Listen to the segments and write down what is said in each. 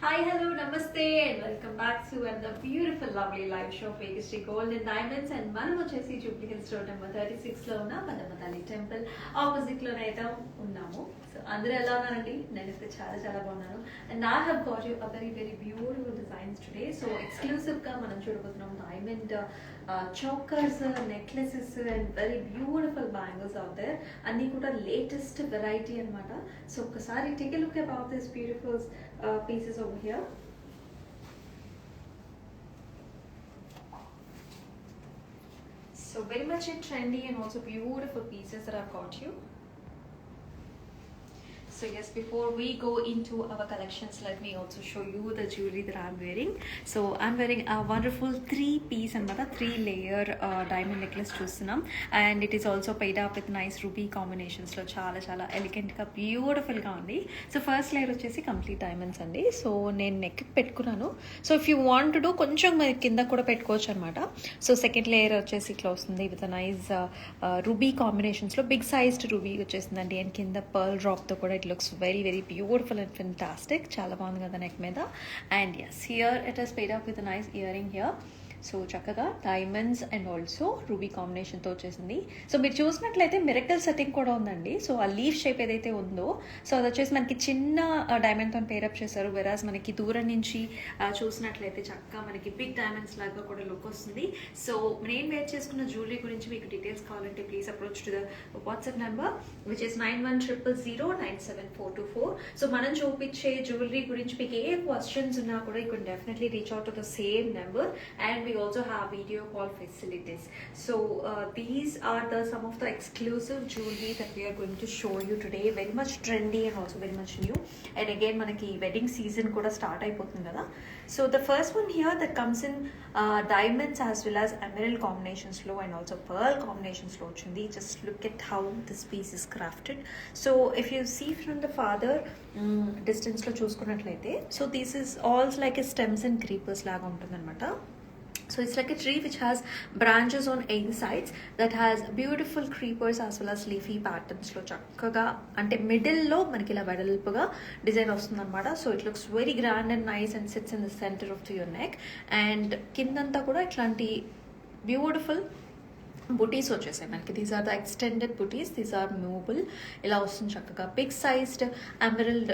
Hi, hello, namaste, and welcome back to another beautiful, lovely live show of Vegas Gold and Diamonds. And మనం వచ్చేసి Jubilee Hills road number 36 లో ఉన్న Madanapalle temple opposite లోనే అయితే ఉన్నాము. So అందరూ ఎలా ఉన్నారండి? నేనైతే చాలా చాలా బాగున్నాను. And I have got you a very very beautiful designs today. So exclusive గా మనం చూడబోతున్నాం diamond chokers, necklaces and very beautiful bangles out there. అన్ని కూడా లేటెస్ట్ వెరైటీ అన్నమాట. సో ఒకసారి take a look about this beautiful pieces over here. So very much trendy and also beautiful pieces that I've got you. So yes, before we go into our collections, let me also show you the jewelry that I'm wearing. So I'm wearing a wonderful 3-piece and 3-layer diamond necklace chustunam, and it is also paid up with nice ruby combinations lo chala chala elegant ga beautiful ga undi. So first layer vachesi complete diamonds andi. So nen neck pettukunnanu. So if you want to do koncham kinda kuda pettukochu anamata. So second layer vachesi itla vastundi with a nice ruby combinations lo big sized ruby vachesundandi, and kinda pearl drop tho kuda looks very very beautiful and fantastic. Chala bagundi kada neck meeda. And yes, here it is paid up with a nice earring here. So చక్కగా diamonds and also ruby కాంబినేషన్తో వచ్చేసింది. So మీరు చూసినట్లయితే miracle setting కూడా ఉందండి. So ఆ leaf shape ఏదైతే ఉందో, సో అది వచ్చేసి మనకి చిన్న డైమండ్తో పేరప్ చేశారు. వెరాజ్ మనకి దూరం నుంచి చూసినట్లయితే చక్కగా మనకి బిగ్ డైమండ్స్ లాగా కూడా లుక్ వస్తుంది. సో నేను వేర్ చేసుకున్న జ్యువెలరీ గురించి మీకు డీటెయిల్స్ కావాలంటే please approach to the WhatsApp number which is 9100097424. So మనం చూపించే జ్యువెలరీ గురించి మీకు ఏ క్వశ్చన్స్ ఉన్నా కూడా you can definitely reach out to the same number. And we also have video call facilities. So these are some of the exclusive jewelry that we are going to show you today. Very much trendy and also very much new. And again manaki wedding season kuda start ayipotundi kada. So the first one here that comes in diamonds as well as emerald combinations lo and also pearl combinations lo ochindi. Just look at how this piece is crafted. So if you see from the farther distance lo chusukunnatlaite, so this is all like a stems and creepers laga untundi anamata. So it's like a tree which has branches on either sides that has beautiful creepers as well as leafy patterns lo chakkaga ante middle lo manaki ila vedalpuga design vastundi anamata. So it looks very grand and nice and sits in the center of your neck, and kindanta kuda itlanti beautiful బుటీస్ వచ్చేసాయి మనకి. These are the extended buttis, these are movable. ఇలా వస్తుంది చక్కగా big sized emerald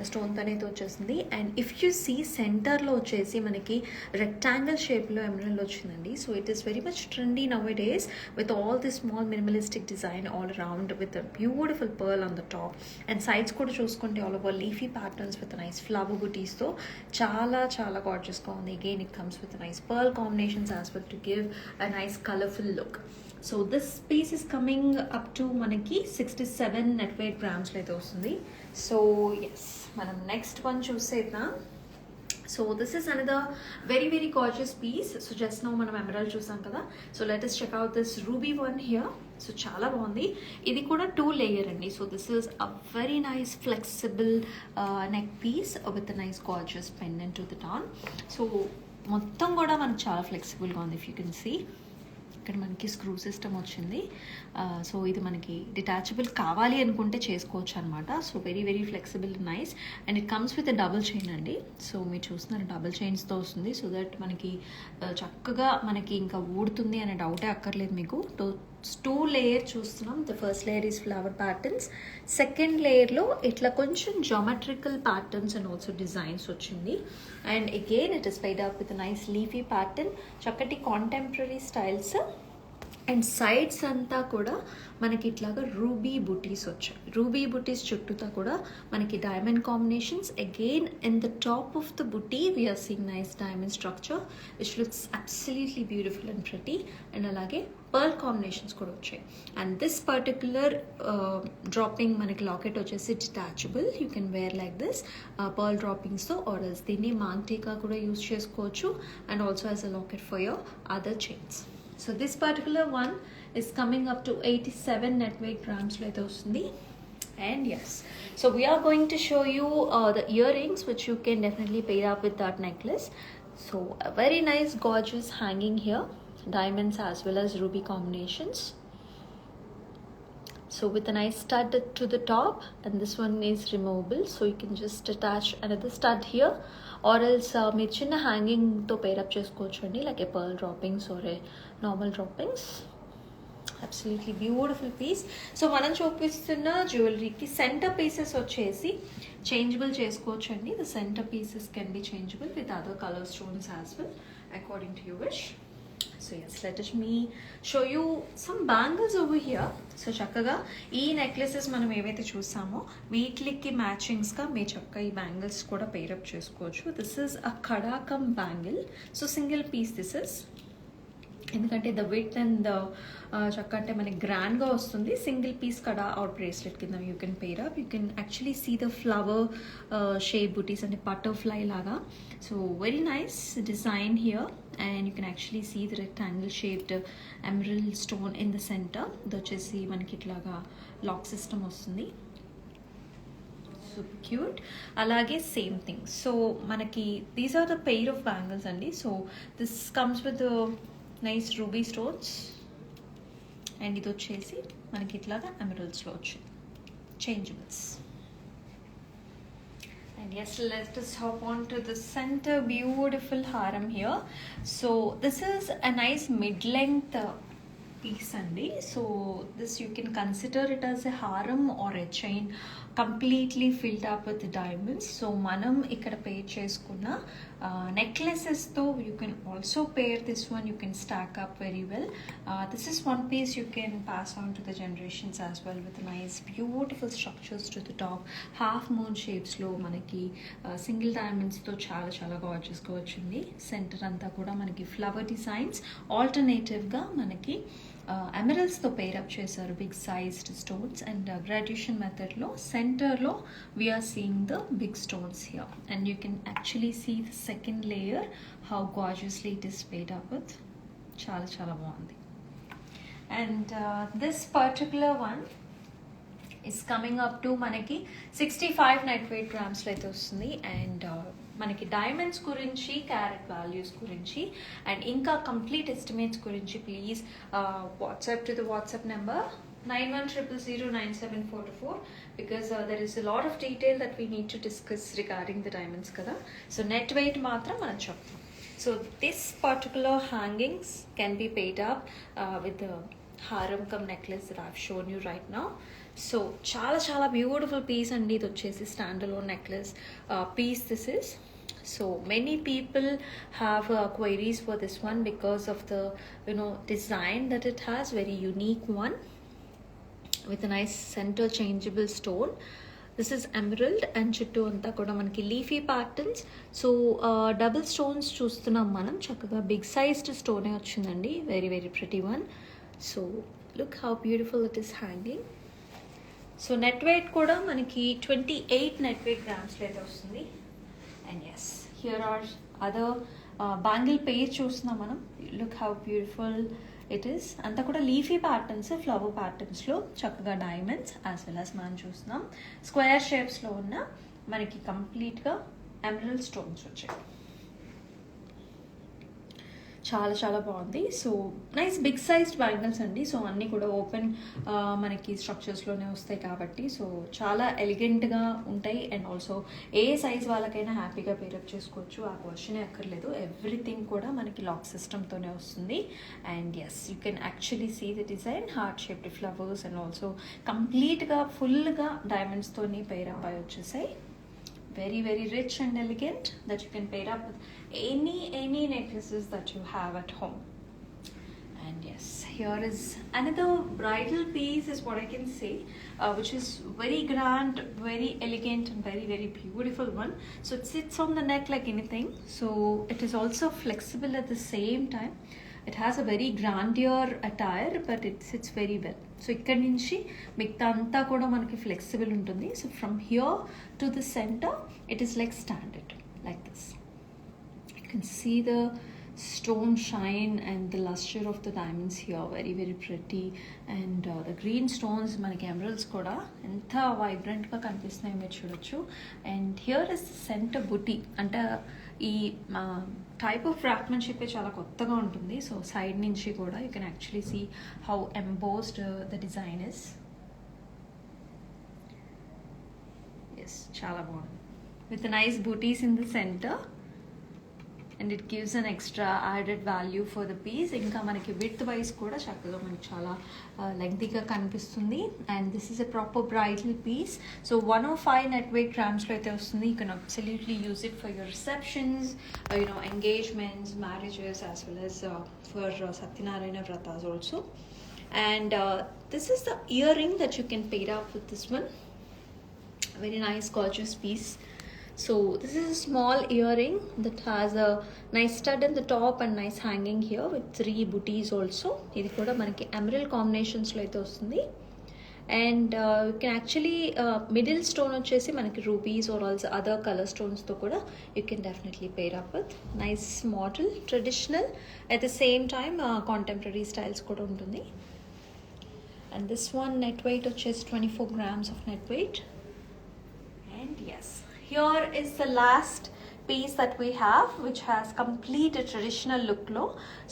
stone అనేది వచ్చేసింది. And if you see సెంటర్లో వచ్చేసి మనకి రెక్టాంగిల్ షేప్లో ఎమరల్డ్ వచ్చిందండి. So it is very much trendy nowadays with all the small minimalistic design all around with beautiful pearl on the top. And sides కూడా చూసుకుంటే all over leafy patterns with nice flower బుటీస్తో చాలా చాలా గార్జియస్గా ఉంది. Again it comes with nice pearl combinations as well to give a nice colourful look. So this piece is coming up to మనకి 67 net weight గ్రామ్స్లో అయితే వస్తుంది. So yes, మనం నెక్స్ట్ వన్ చూసేద్దాం. So this is another very very gorgeous piece. So just now మనం emerald చూసాం కదా. So let us check out this ruby one here. So చాలా బాగుంది. ఇది కూడా 2 లేయర్ అండి. So this is a very nice flexible neck piece with nice gorgeous pendant to the tan. So మొత్తం కూడా మనకు చాలా ఫ్లెక్సిబుల్గా ఉంది. ఇఫ్ యూ కెన్ సీ ఇక్కడ మనకి స్క్రూ సిస్టమ్ వచ్చింది. సో ఇది మనకి డిటాచబుల్ కావాలి అనుకుంటే చేసుకోవచ్చు అనమాట. So very very flexible nice. And it comes with double chain అండి. సో మీరు చూస్తున్నారు డబుల్ చైన్స్తో వస్తుంది. సో దట్ మనకి చక్కగా మనకి ఇంకా ఊడుతుంది అనే డౌటే అక్కర్లేదు మీకు. 2 లేయర్ చూస్తున్నాం. The first layer is flower patterns. Second లేయర్లో ఇట్లా కొంచెం geometrical patterns and also designs వచ్చింది. And again it is paired up with nice leafy pattern, చక్కటి కాంటెంపరీ స్టైల్స్. అండ్ సైడ్స్ అంతా కూడా మనకి ఇట్లాగా రూబీ బుటీస్ వచ్చాయి. రూబీ బుటీస్ చుట్టూతా కూడా మనకి diamond combinations. Again in the top of the బుటీ we are seeing nice diamond structure which looks absolutely beautiful and pretty. And అలాగే పర్ల్ కాంబినేషన్స్ కూడా వచ్చాయి. అండ్ దిస్ పర్టిక్యులర్ డ్రాపింగ్ మనకి లాకెట్ వచ్చేసి detachable. You can wear like this pearl డ్రాపింగ్స్తో, or else దీన్ని మాంగ్టీకా కూడా use చేసుకోవచ్చు. And also as a locket for your other chains. So this particular one is coming up to 87 net weight grams lo aithe vastundi. And yes, so we are going to show you the earrings which you can definitely pair up with that necklace. So a very nice gorgeous hanging here, diamonds as well as ruby combinations. So with a nice stud to the top, and this one is removable, so you can just attach another stud here, or else మీరు చిన్న హ్యాంగింగ్తో pair up చేసుకోవచ్చు అండి, like a pearl droppings or a normal droppings. Absolutely beautiful piece. So మనం చూపిస్తున్న జ్యువెలరీకి centre pieces వచ్చేసి changeable చేసుకోవచ్చు అండి. The centre pieces can be changeable with other colour stones as well according to you wish. So yes, let me show you some bangles over here. So చక్కగా ఈ necklaces మనం ఏవైతే చూసామో వీటికి మ్యాచింగ్స్గా మీరు చక్కగా ఈ బ్యాంగిల్స్ కూడా పేరప్ చేసుకోవచ్చు. దిస్ ఈజ్ అ కడాకమ్ bangle. So single piece this is, ఎందుకంటే ద విత్ అండ్ ద చక్క అంటే మనకి గ్రాండ్గా వస్తుంది. Single piece kada or bracelet కింద you can pair up. You can actually see the flower shape బుటీస్ అంటే బటర్ఫ్లై లాగా. So very nice design here, and you can actually see the rectangle shaped emerald stone in the centre. ఇది వచ్చేసి మనకి ఇట్లాగా lock system వస్తుంది. Super cute. అలాగే same thing. So మనకి these are the pair of bangles అండి. So this comes with nice ruby stones, and ఇది వచ్చేసి మనకి ఇట్లాగా ఎమరల్డ్స్లో వచ్చింది changeables. And yes, let us hop on to the center beautiful haram here. So this is a nice mid-length piece andi. So this you can consider it as a haram or a chain completely filled up with diamonds. So manam ikkada pair cheskunna necklaces tho you can also pair this one. You can stack up very well. This is one piece you can pass on to the generations as well with nice beautiful structures to the top. Half moon shapes lo manaki single diamonds tho chala chala gorgeous ga vachindi. Center anta kuda manaki flower designs. Alternative ga manaki ఎమరల్స్తో pair up చేశారు, big sized stones. And graduation మెథడ్లో సెంటర్లో we are seeing the big stones here, and you can actually see the second layer how gorgeously it is paired up with. చాలా చాలా బాగుంది. And this particular one is coming up to మనకి 65 net weight గ్రామ్స్లో అయితే వస్తుంది. And మనకి diamonds గురించి, carrot values గురించి, అండ్ ఇంకా కంప్లీట్ ఎస్టిమేట్స్ గురించి please WhatsApp to the WhatsApp number 9100097424, because there is a lot of detail that we need to discuss regarding the diamonds kada. So net weight matram మనం చెప్తాం. So this particular hangings can be paid up with the haram cum necklace that I've shown you right now. So చాలా చాలా beautiful piece అండి. ఇది వచ్చేసి stand alone necklace piece this is. So many people have queries for this one because of the design that it has, very unique one with a nice center changeable stone. This is emerald and chuttu anta kuda manaki leafy patterns. So double stones చూస్తున్నాం మనం. చక్కగా big sized stone వచ్చిందండి, very very pretty one. So look how beautiful it is hanging. So net weight కూడా మనకి 28 net weight grams అయితే వస్తుంది. And yes, here are other bangle pair చూస్తున్నాం మనం. Look how beautiful it is. అంతా కూడా leafy patterns, flower ప్యాటర్న్స్లో చక్కగా diamonds as well as మనం చూస్తున్నాం స్క్వేర్ షేప్స్లో ఉన్న మనకి కంప్లీట్గా ఎమరల్డ్ స్టోన్స్ వచ్చాయి. చాలా చాలా బాగుంది. So nice big sized bangles అండి. సో అన్నీ కూడా ఓపెన్ మనకి స్ట్రక్చర్స్లోనే వస్తాయి కాబట్టి సో చాలా ఎలిగెంట్గా ఉంటాయి. అండ్ ఆల్సో ఏ సైజ్ వాళ్ళకైనా హ్యాపీగా పేరప్ చేసుకోవచ్చు, ఆ క్వశ్చనే అక్కర్లేదు. ఎవ్రీథింగ్ కూడా మనకి లాక్ సిస్టమ్తోనే వస్తుంది. And yes, you can actually see the design, heart shaped flowers and also కంప్లీట్గా ఫుల్గా డైమండ్స్తోని పేరప్ అయి వచ్చేసాయి. Very very rich and elegant that you can pair up with any necklaces that you have at home. And yes, here is another bridal piece is what I can say, which is very grand, very elegant and very very beautiful one. So it sits on the neck like anything, so it is also flexible at the same time. It has a very grandeur attire, but it sits very well. So ikkadi nunchi మిగతా అంతా కూడా మనకి flexible ఉంటుంది. So from here to the centre it is like standard like this. You can see the stone shine and the luster of the diamonds here, very very pretty. And the green stones manaki emeralds kuda enta vibrant ga kanipistunayo meer chudochu. And here is the center booty ante ee type of craftsmanship చాలా కొత్తగా ఉంటుంది. So side నుంచి కూడా you can actually see how embossed the design is. Yes చాలా బాగుంది with nice booties in the centre and it gives an extra added value for the piece. ఇంకా మనకి with wise కూడా చక్కగా మనకి చాలా లెంగ్తీగా కనిపిస్తుంది. And this is a proper bridal piece. So 105 net weight గ్రామ్స్లో అయితే వస్తుంది. You can absolutely use it for your receptions, engagements, marriages, as well as for Satyanarayana వ్రతాస్ also. And this is the earring that you can pair up with this one. Very nice, gorgeous piece. So this is a small earring that has a nice stud in the top and nice hanging here with 3 booties also. Idi kuda manaki emerald combinations lo aithe vastundi. And you can actually middle stone vachesi manaki rubies or also other color stones tho kuda you can definitely pair up with. Nice model, traditional, at the same time contemporary styles kuda untundi. And this one net weight vachesi 24 grams of net weight. And yes, here is the last piece that we have, which has complete a traditional look lo.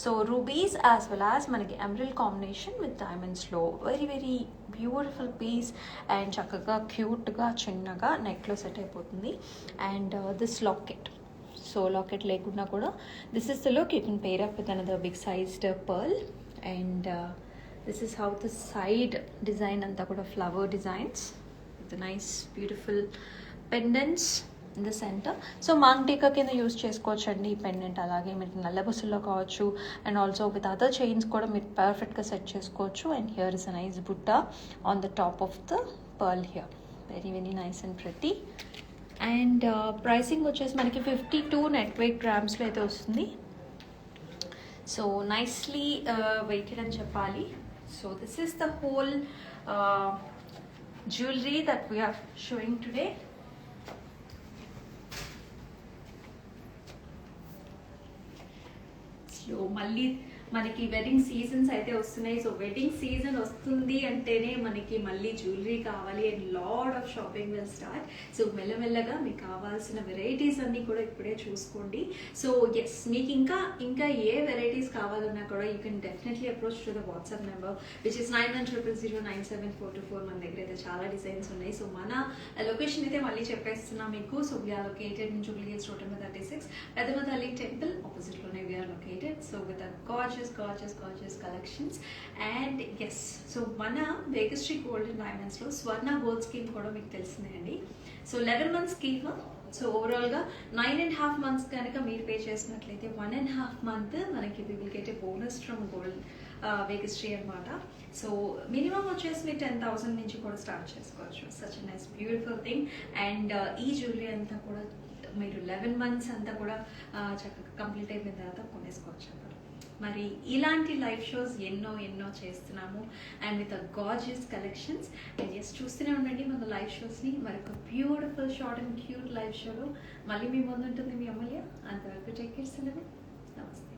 So rubies as well as manaki emerald combination with diamonds lo. Very very beautiful piece and chakkaga cute ga chinnaga neck lo set ayipotundi. And this locket, so locket lekunda kuda this is the look. You can pair up with another big sized pearl. And this is how the side design anta kuda flower designs with the nice beautiful pendants in the centre. So maang tikka కింద use చేసుకోవచ్చు అండి ఈ pendant. అలాగే మీరు నల్ల బస్సుల్లో కావచ్చు and also with other chains కూడా మీరు పర్ఫెక్ట్గా సెట్ చేసుకోవచ్చు. And here is a nice బుట్ట on the top of the pearl here. Very very nice and pretty. And pricing వచ్చేసి మనకి 52 నెట్ వెయిట్ గ్రామ్స్లో అయితే వస్తుంది. సో నైస్లీ వెయిటెడ్ అని చెప్పాలి. So this is the whole jewellery that we're showing today. మళ్ళీ మనకి వెడ్డింగ్ సీజన్స్ అయితే వస్తున్నాయి. సో వెడ్డింగ్ సీజన్ వస్తుంది అంటేనే మనకి మళ్ళీ జ్యువెలరీ కావాలి and lot of shopping will start. So మెల్లమెల్లగా మీకు కావాల్సిన వెరైటీస్ అన్నీ కూడా ఇప్పుడే చూసుకోండి. సో ఎస్, మీకు ఇంకా ఏ వెరైటీస్ కావాలన్నా కూడా you can definitely approach to the WhatsApp number which is 9100097424. మన దగ్గర అయితే చాలా డిజైన్స్ ఉన్నాయి. సో మన లొకేషన్ అయితే మళ్ళీ చెప్పేస్తున్నాం మీకు. So we are located in Jubilee Hills road number 36, Peddamma Thalli temple ఆపోజిట్లోనే we are located. So with gorgeous collections. And yes, so mana Vegasri Gold and Diamonds lo Swarna Gold scheme kuda meeku telusindi andi. So 11 months scheme. So overall ga 9.5 months kanaka meer pay chesinatlaithe 1.5 month manaki we will get a bonus from Gold Vegasri anamata. So minimum vachesi meer 10,000 nunchi kuda start chesukovachu. Such a nice beautiful thing. And ee jewelry anta kuda మీరు 11 months అంతా కూడా చక్కగా complete అయిపోయిన తర్వాత కొనేసుకోవచ్చు అన్నమాట. మరి ఇలాంటి live shows ఎన్నో చేస్తున్నాము and with gorgeous collections. And yes, చూస్తూనే ఉండండి మన లైవ్ షోస్ని. మరొక beautiful short and cute live షోలో మళ్ళీ మీ ముందు ఉంటుంది మీ అమూల్య. అంతవరకు టేక్ కేర్. నమస్తే.